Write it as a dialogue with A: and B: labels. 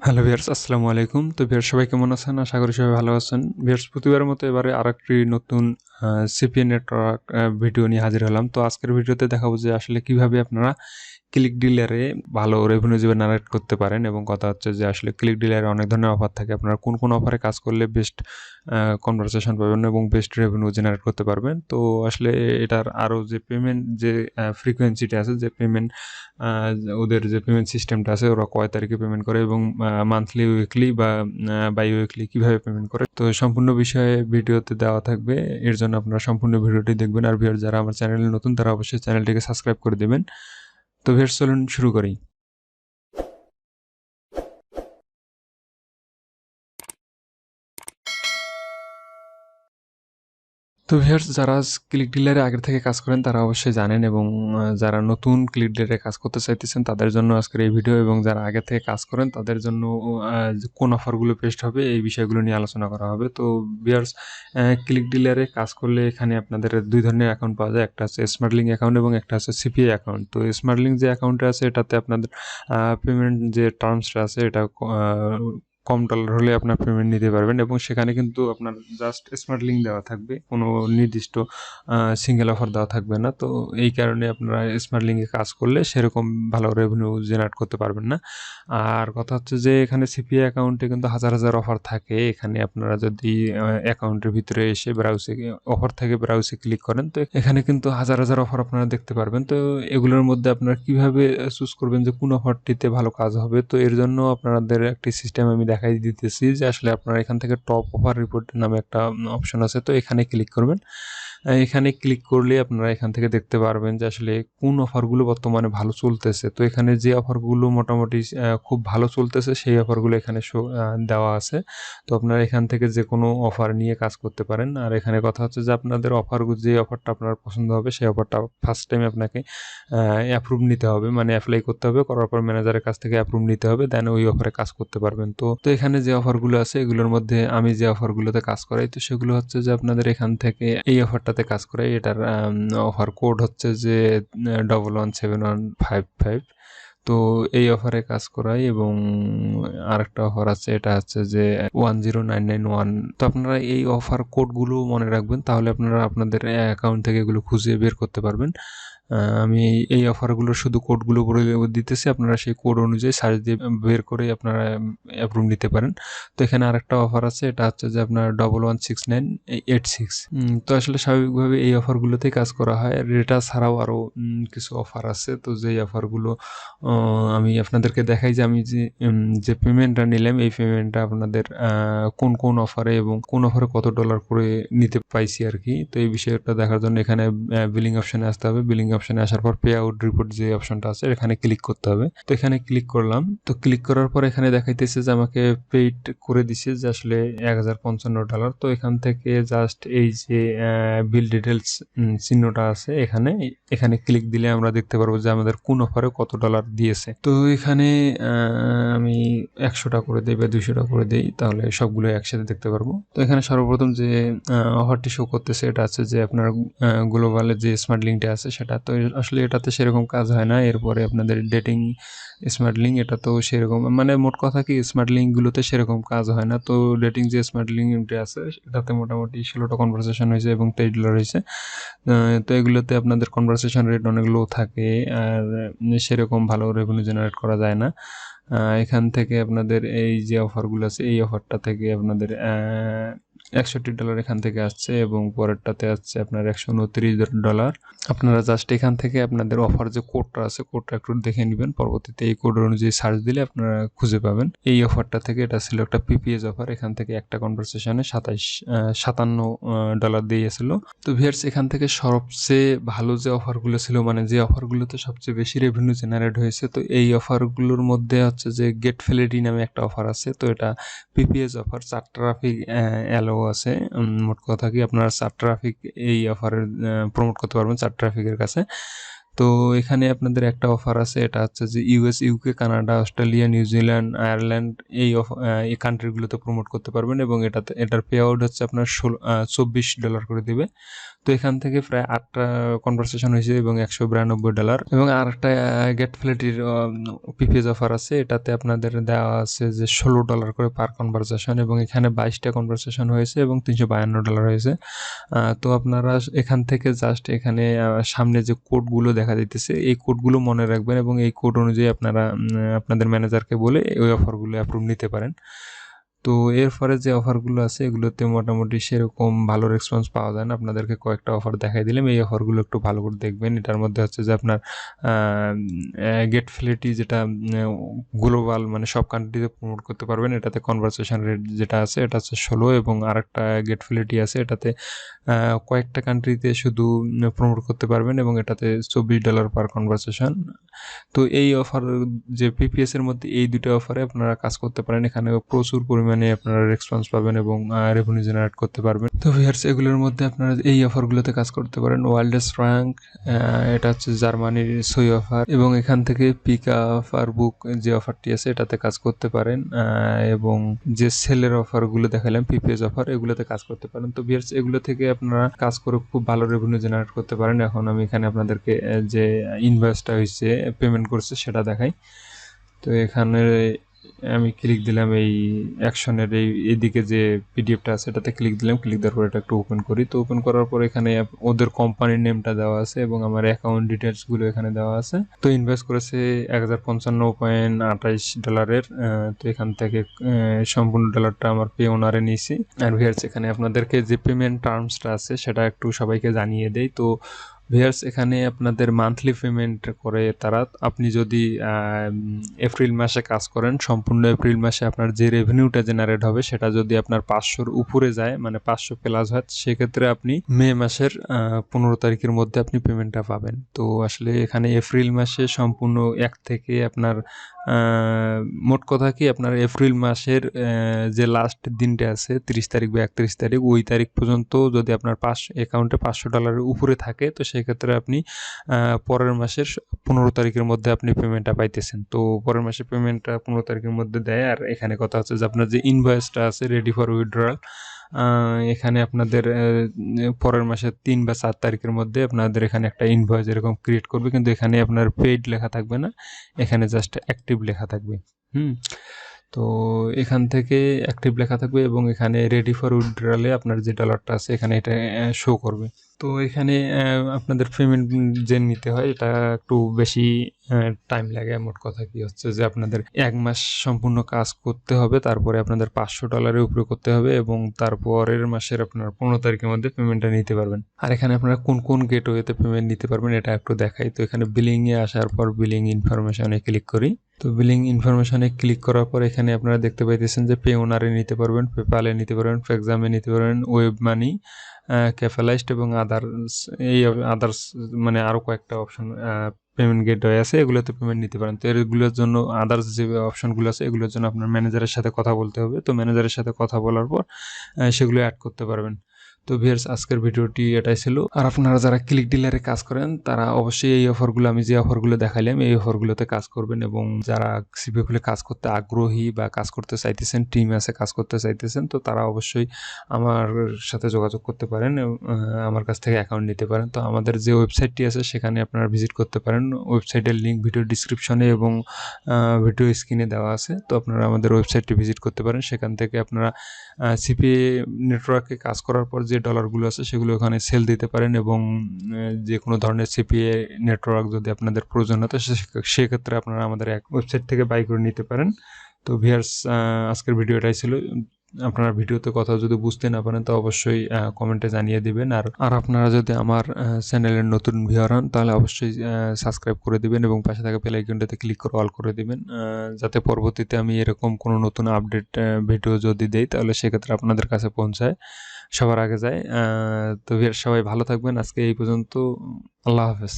A: Hello viewers, আসসালামু আলাইকুম। তো ভিউয়ার্স সবাই কেমন আছেন? আশা করি সবাই ভালো আছেন। ভিউয়ার্স প্রতিবারের মতো এবারে আরেকটি নতুন সিপিএ নেটওয়ার্ক ভিডিও নিয়ে হাজির হলাম। তো আজকের ভিডিওতে দেখাবো যে আসলে কিভাবে আপনারা ক্লিক ডিলারে ভালো রেভিনিউ জেনারেট করতে পারেন, এবং কথা হচ্ছে যে আসলে ক্লিক ডিলারে অনেক ধরনের অফার থাকে। আপনারা কোন কোন অফারে কাজ করলে বেস্ট কনভারসেশন পাবেন এবং বেস্ট রেভিনিউ জেনারেট করতে পারবেন। তো আসলে এটার আরও যে পেমেন্ট যে ফ্রিকোয়েন্সিটা আছে, যে পেমেন্ট ওদের যে পেমেন্ট সিস্টেমটা আছে, ওরা কয় তারিখে পেমেন্ট করে এবং মান্থলি, উইকলি বা বাই উইকলি কীভাবে পেমেন্ট করে, তো সম্পূর্ণ বিষয়ে ভিডিওতে দেওয়া থাকবে। এর জন্য আপনারা সম্পূর্ণ ভিডিওটি দেখবেন। আর ভিউয়ার যারা আমার চ্যানেলে নতুন, তারা অবশ্যই চ্যানেলটিকে সাবস্ক্রাইব করে দেবেন। তো ভিউয়ার্স চলুন শুরু করি। তো ভিউয়ার্স যারা ক্লিক ডিলারে আগের থেকে কাজ করেন তারা অবশ্যই জানেন, এবং যারা নতুন ক্লিক ডিলারে কাজ করতে চাইতেছেন তাদের জন্য আজকের এই ভিডিও, এবং যারা আগে থেকে কাজ করেন তাদের জন্য কোন অফারগুলো বেস্ট হবে এই বিষয়গুলো নিয়ে আলোচনা করা হবে। তো ভিউয়ার্স, ক্লিক ডিলারে কাজ করলে এখানে আপনাদের দুই ধরনের অ্যাকাউন্ট পাওয়া যায়। একটা আছে স্মার্ট লিঙ্ক অ্যাকাউন্ট এবং একটা আছে সিপিএ অ্যাকাউন্ট। তো স্মার্ট লিঙ্ক যে অ্যাকাউন্টটা আছে এটাতে আপনাদের পেমেন্ট যে টার্মসটা আছে এটা কম ডলার হলে আপনার পেমেন্ট নিতে পারবেন, এবং সেখানে কিন্তু আপনার জাস্ট স্মার্ট লিঙ্ক দেওয়া থাকবে, কোনো নির্দিষ্ট সিঙ্গেল অফার দেওয়া থাকবে না। তো এই কারণে আপনারা স্মার্ট লিঙ্কে কাজ করলে সেরকম ভালো রেভিনিউ জেনারেট করতে পারবেন না। আর কথা হচ্ছে যে এখানে সিপিএ অ্যাকাউন্টে কিন্তু হাজার হাজার অফার থাকে। এখানে আপনারা যদি অ্যাকাউন্টের ভিতরে এসে ব্রাউজে অফার থেকে ব্রাউজে ক্লিক করেন, তো এখানে কিন্তু হাজার হাজার অফার আপনারা দেখতে পারবেন। তো এগুলোর মধ্যে আপনারা কিভাবে চুজ করবেন যে কোন অফারটিতে ভালো কাজ হবে, তো এর জন্য আপনাদের একটি সিস্টেম আমি দেখাই দিতেছি যে আসলে আপনারা এখান থেকে টপ অফার রিপোর্ট নামে একটা অপশন আছে, তো এখানে ক্লিক করবেন। এখানে ক্লিক করলে আপনারা এখান থেকে দেখতে পারবেন যে আসলে কোন অফারগুলো বর্তমানে ভালো চলতেছে। তো এখানে যে অফারগুলো মোটামুটি খুব ভালো চলতেছে সেই অফারগুলো এখানে দেওয়া আছে। তো আপনারা এখান থেকে যে কোনো অফার নিয়ে কাজ করতে পারেন। আর এখানে কথা হচ্ছে যে আপনাদের যে অফারটা আপনার পছন্দ হবে সেই অফারটা ফার্স্ট টাইম আপনাকে অ্যাপ্রুভ নিতে হবে, মানে অ্যাপ্লাই করতে হবে, করার পর ম্যানেজারের কাছ থেকে অ্যাপ্রুভ নিতে হবে, দেন ওই অফারে কাজ করতে পারবেন। তো এখানে যে অফারগুলো আছে এগুলোর মধ্যে আমি যে অফারগুলোতে কাজ করাই, তো সেগুলো হচ্ছে যে আপনাদের এখান থেকে এই অফারটাতে কাজ করাই। এটার অফার কোড হচ্ছে যে 117155। তো এই অফারে কাজ করাই, এবং আরেকটা অফার আছে, এটা হচ্ছে যে 10991। তো আপনারা এই অফার কোডগুলো মনে রাখবেন, তাহলে আপনারা আপনাদের অ্যাকাউন্ট থেকে এগুলো খুঁজে বের করতে পারবেন। আমি এই অফারগুলো শুধু কোডগুলো বলে দিতেছি, আপনারা সেই কোড অনুযায়ী সার্চ দিয়ে বের করে আপনারা অ্যাপ্রুভ নিতে পারেন। তো এখানে আরেকটা অফার আছে, এটা হচ্ছে যে আপনার 116986। তো আসলে স্বাভাবিকভাবে এই অফারগুলোতেই কাজ করা হয়। আর এটা ছাড়াও আরও কিছু অফার আছে। তো যেই অফারগুলো আমি আপনাদেরকে দেখাই যে আমি যে পেমেন্টটা নিলাম, এই পেমেন্টটা আপনাদের কোন কোন অফারে এবং কোন অফারে কত ডলার করে নিতে পাইছি আর কি। তো এই বিষয়টা দেখার জন্য এখানে বিলিং অপশানে আসতে হবে। বিলিং অপশানে আসার পর পে আউট রিপোর্ট যে অপশনটা আছে এখানে ক্লিক করতে হবে। তো এখানে ক্লিক করলাম। তো ক্লিক করার পর এখানে দেখাইতেছে যে আমাকে পেইড করে দিছে যে আসলে $1055। তো এখান থেকে জাস্ট এই যে বিল ডিটেলস চিহ্নটা আছে এখানে ক্লিক দিলে আমরা দেখতে পারবো যে আমাদের কোন অফারে কত ডলার দিয়েছে। তো এখানে আমি 100টা করে দিই বা 200টা করে দিই, তাহলে সবগুলো একসাথে দেখতে পারবো। তো এখানে সর্বপ্রথম যে অফারটি শো করতেছে এটা আছে যে আপনার গ্লোবালের যে স্মার্ট লিঙ্কটা আছে সেটা, তো আসলে এটাতে সেরকম কাজ হয় না। এরপরে আপনাদের ডেটিং স্মার্ট লিঙ্ক, এটা তো সেরকম, মানে মোট কথা কি স্মার্ট লিঙ্কগুলোতে সেরকম কাজ হয় না। তো ডেটিং যে স্মার্ট লিঙ্কটা আছে এটাতে মোটামুটি 16টা কনভারসেশন হয়েছে এবং $23 হয়েছে। তো এগুলোতে আপনাদের কনভারসেশন রেট অনেক লো থাকে, আর সেরকম ভালো রেভিনিউ জেনারেট করা যায় না। এখান থেকে আপনাদের এই যে অফারগুলো আছে এই অফারটা থেকে আপনাদের $61 এখান থেকে আসছে, এবং পরেরটাতে আসছে আপনার $129। আপনারা জাস্ট এখান থেকে আপনাদের অফার যে কোডটা আছে কোডটা একটু দেখে নেবেন, পরবর্তীতে এই কোড অনুযায়ী সার্চ দিলে আপনারা খুঁজে পাবেন। এই অফারটা থেকে, এটা ছিল একটা পিপিএস অফার, এখান থেকে একটা কনভারসেশনে $57 দিয়েছিল। তো ভিউয়ার্স এখান থেকে সবচেয়ে ভালো যে অফারগুলো ছিল, মানে যে অফারগুলোতে সবচেয়ে বেশি রেভিনিউ জেনারেট হয়েছে, তো এই অফারগুলোর মধ্যে হচ্ছে যে গেট ফেলেডি নামে একটা অফার আছে। তো এটা পিপিএস অফার, 4 ট্রাফিক অ্যালো আছে। মোট কথা কি আপনারা 4 ট্রাফিক এই অফারের প্রমোট করতে পারবেন 4 ট্রাফিকের কাছে। তো এখানে আপনাদের একটা অফার আছে, এটা হচ্ছে যে US, UK, Canada, Australia, New Zealand, Ireland এই কান্ট্রিগুলোতে প্রমোট করতে পারবেন, এবং এটার পে আউট হচ্ছে আপনার $24 করে দিবে। তো এখান থেকে প্রায় 8টা কনভারসেশন হয়েছে এবং $192 এবং আরেকটা গেট ফ্ল্যাটির পিপিএস অফার আছে, এটাতে আপনাদের দেওয়া আছে যে $16 করে পার কনভারসেশন এবং এখানে 22টা কনভারসেশন হয়েছে এবং $352 হয়েছে। তো আপনারা এখান থেকে জাস্ট এখানে সামনে যে কোডগুলো দেখা দিতেছে এই কোডগুলো মনে রাখবেন এবং এই কোড অনুযায়ী আপনারা আপনাদের ম্যানেজারকে বলে ওই অফারগুলো অ্যাপ্রুভ নিতে পারেন। তো এরপরে যে অফারগুলো আছে এগুলোতে মোটামুটি সেরকম ভালো রেসপন্স পাওয়া যায় না। আপনাদেরকে কয়েকটা অফার দেখাই দিলাম, এই অফারগুলো একটু ভালো করে দেখবেন। এটার মধ্যে হচ্ছে যে আপনার গেট ফ্লেটি যেটা গ্লোবাল মানে সব কান্ট্রিতে প্রমোট করতে পারবেন, এটাতে কনভারসেশন রেট যেটা আছে এটা হচ্ছে 16 এবং আরেকটা গেট ফ্লেটি আছে এটাতে কয়েকটা কান্ট্রিতে শুধু প্রমোট করতে পারবেন এবং এটাতে $24 পার কনভারসেশন। তো এই অফার যে পিপিএস এর মধ্যে এই দুটো অফারে আপনারা কাজ করতে পারেন, এখানে প্রচুর পরিমাণে আপনারা রেসপন্স পাবেন এবং রেভিনিউ জেনারেট করতে পারবেন। তো ভিউয়ার্স এগুলোর মধ্যে আপনারা এই অফারগুলোতে কাজ করতে পারেন। ওয়াইল্ডেস্ট ফ্র্যাঙ্ক, এটা হচ্ছে জার্মানির সই অফার এবং এখান থেকে পিকা অফার বুক যে অফারটি আছে এটাতে কাজ করতে পারেন এবং যে সেলের অফারগুলো দেখালাম পিপিএস অফার এগুলোতে কাজ করতে পারেন। তো ভিউয়ার্স এগুলো থেকে আপনারা কাজ করে খুব ভালো রেভিনিউ জেনারেট করতে পারেন। এখন আমি এখানে আপনাদেরকে যে ইনভয়েসটা হয়েছে পেমেন্ট করছে সেটা দেখাই। তো এখানে আমি ক্লিক দিলাম এই অ্যাকশনের এইদিকে যে পিডিএফটা আছে এটাতে ক্লিক দিলাম, ক্লিক দেওয়ার পর এটা একটু ওপেন করি। তো ওপেন করার পর এখানে ওদের কোম্পানির নেমটা দেওয়া আছে এবং আমার অ্যাকাউন্ট ডিটেলসগুলো এখানে দেওয়া আছে। তো ইনভেস্ট করেছে $1055.28। তো এখান থেকে সম্পূর্ণ ডলারটা আমার পে ওনারে নিয়েছি। আর ভিউয়ার্স এখানে আপনাদেরকে যে পেমেন্ট টার্মসটা আছে সেটা একটু সবাইকে জানিয়ে দেই। তো ভিউয়ার্স এখানে আপনাদের মান্থলি পেমেন্ট করে তারা। আপনি যদি এপ্রিল মাসে কাজ করেন, সম্পূর্ণ এপ্রিল মাসে আপনার যে রেভিনিউটা জেনারেট হবে সেটা যদি আপনার 500-র উপরে যায় মানে 500 প্লাস হয়, সেক্ষেত্রে আপনি মে মাসের 15 তারিখের মধ্যে আপনি পেমেন্টটা পাবেন। তো আসলে এখানে এপ্রিল মাসে সম্পূর্ণ 1 থেকে আপনার মোট কথা কি আপনার এপ্রিল মাসের যে লাস্ট দিনটা আছে 30 তারিখ বা 31 তারিখ, ওই তারিখ পর্যন্ত যদি আপনার অ্যাকাউন্টে $500 উপরে থাকে তো সেক্ষেত্রে আপনি পরের মাসের 15 তারিখের মধ্যে আপনি পেমেন্টটা পাইতেছেন। তো পরের মাসের পেমেন্টটা 15 তারিখের মধ্যে দেয়। আর এখানে কথা হচ্ছে যে আপনার যে ইনভয়েসটা আছে রেডি ফর উইথড্রয়াল, এখানে আপনাদের পরের মাসের 3 বা 4 তারিখের মধ্যে আপনাদের এখানে একটা ইনভয়েস এরকম ক্রিয়েট করবে, কিন্তু এখানে আপনার পেইড লেখা থাকবে না, এখানে জাস্ট অ্যাক্টিভ লেখা থাকবে। তো এখান থেকে অ্যাক্টিভ লেখা থাকবে এবং এখানে রেডি ফর উইথড্রয়ালে আপনার যে ডলারটা আছে এখানে এটা শো করবে। তো এখানে আপনাদের পেমেন্ট যে নিতে হয় এটা একটু বেশি টাইম লাগে। মোট কথা কি হচ্ছে যে আপনাদের 1 মাস সম্পূর্ণ কাজ করতে হবে, তারপরে আপনাদের $500 উপরে করতে হবে এবং তারপরের মাসের আপনার 15 তারিখের মধ্যে পেমেন্টটা নিতে পারবেন। আর এখানে আপনারা কোন কোন গেটওয়েতে পেমেন্ট নিতে পারবেন এটা একটু দেখাই। তো এখানে বিলিংয়ে আসার পর বিলিং ইনফরমেশনে ক্লিক করি। তো বিলিং ইনফরমেশনে ক্লিক করার পর এখানে আপনারা দেখতে পাইতেছেন যে পে ওনারে নিতে পারবেন, পেপালে নিতে পারবেন, ফেক্সামে নিতে পারবেন, ওয়েব মানি, ক্যাফালাইজড এবং আদার্স মানে আরও কয়েকটা অপশন পেমেন্ট গেটওয়ে আছে, এগুলোতে পেমেন্ট নিতে পারেন। তো এগুলোর জন্য আদার্স যে অপশনগুলো আছে এগুলোর জন্য আপনার ম্যানেজারের সাথে কথা বলতে হবে। তো ম্যানেজারের সাথে কথা বলার পর সেগুলো অ্যাড করতে পারবেন। তো ভিউয়ার্স আজকের ভিডিওটি এটাই ছিল। আর আপনারা যারা ক্লিক ডিলারে কাজ করেন তারা অবশ্যই এই অফারগুলো আমি যে অফারগুলো দেখাইলাম এই অফারগুলোতে কাজ করবেন এবং যারা সিপিএ খুলে কাজ করতে আগ্রহী বা কাজ করতে চাইতেছেন, টিম আছে কাজ করতে চাইতেছেন, তো তারা অবশ্যই আমার সাথে যোগাযোগ করতে পারেন, আমার কাছ থেকে অ্যাকাউন্ট নিতে পারেন। তো আমাদের যে ওয়েবসাইটটি আছে সেখানে আপনারা ভিজিট করতে পারেন। ওয়েবসাইটের লিঙ্ক ভিডিও ডিসক্রিপশনে এবং ভিডিও স্ক্রিনে দেওয়া আছে। তো আপনারা আমাদের ওয়েবসাইটটি ভিজিট করতে পারেন, সেখান থেকে আপনারা সিপিএ নেটওয়ার্কে কাজ করার পর যে ডলারগুলো আছে সেগুলো ওখানে সেল দিতে পারেন এবং যে কোনো ধরনের সিপিএ নেটওয়ার্ক যদি আপনাদের প্রয়োজন হয় তো সেক্ষেত্রে আপনারা আমাদের এক ওয়েবসাইট থেকে বাই করে নিতে পারেন। তো ভিউয়ার্স আজকের ভিডিওটাই ছিল। আপনারা ভিডিওতে কথা যদি বুঝতে না পারেন তো অবশ্যই কমেন্টে জানিয়ে দিবেন। আর আপনারা যদি আমার চ্যানেলের নতুন ভিউয়ার হন তাহলে অবশ্যই সাবস্ক্রাইব করে দিবেন এবং পাশে থাকা বেল আইকনটাতে ক্লিক করে অল করে দিবেন, যাতে পরবর্তীতে আমি এরকম কোনো নতুন আপডেট ভিডিও যদি দেই তাহলে সেক্ষেত্রে আপনাদের কাছে পৌঁছায়, সবার আগে যায়। তো সবাই ভালো থাকবেন। আজকে এই পর্যন্ত। আল্লাহ হাফেজ।